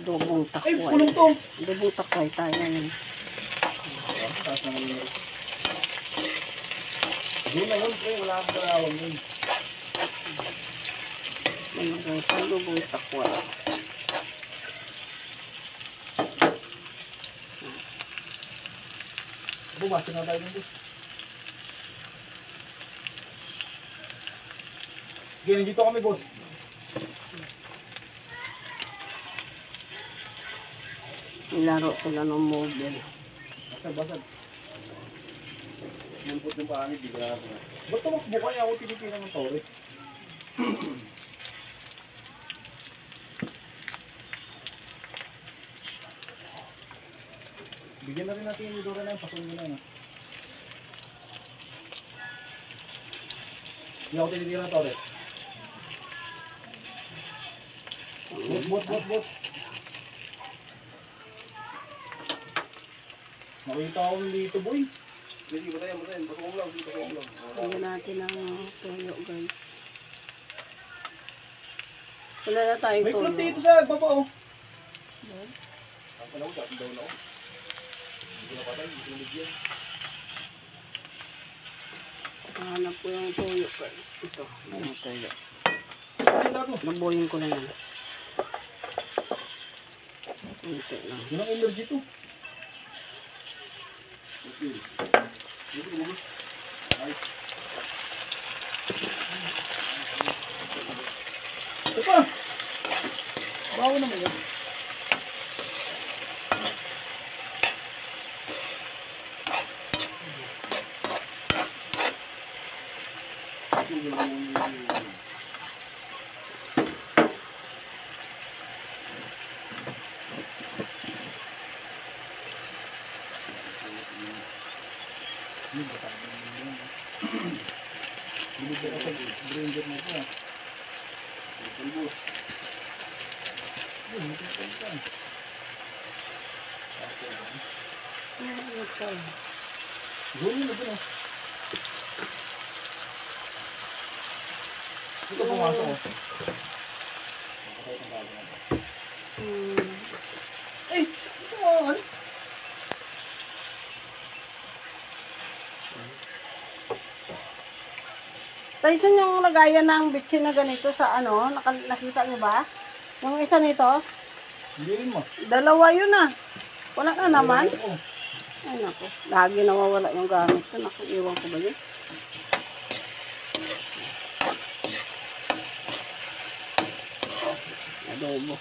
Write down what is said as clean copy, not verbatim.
Dobong takway. Ay, pulong to. Dobong takway tayo ngayon. Doon na yun, pre. Wala akong karawang yun. Ano guys, ang dobong takway. Bumasa na tayo dito. Ganyan dito kami, boss. Nilaro sila ng mobile. Basag. Nampot ng pangit, di ba? Ba't tumakbo kaya ako tinitingnan ng tore? Bigyan na rin natin yung Dora na yung pasong nila na. Hindi ako tinitingnan ng tore. Bot. Nakita ako dito, boy. Hindi, batayan. Pasong lang. Lagyan natin ang tuyo guys. Wala na tayong May tuyo. plot dito sa baba, oh. Ang palaw, dapat daw na ako. Hindi ko napatay, hindi ko nabigyan. Hanap ko yung tuyo guys. Ito. Ano tuyo. Ano na ako? Nabuhin ko na yan. Ito lang. Yun ang energy to. Okay. Ay. Ito pa! Bawo naman yan. Bilib ka sa branger mo ito. Pulbos. Hindi ka pa. Gawin mo na ito. Ito pumasok ko. Ay! Ito nga. Tyson, yung lagayan ng bitchin na ganito sa ano, nakita niyo ba? Yung isa nito, Hindi rin mo. dalawa yun ah. Wala na naman. Oo. Ay naku, lagi nawawala yung gamit ko. Naku, iwan ko ba yun? Adobo.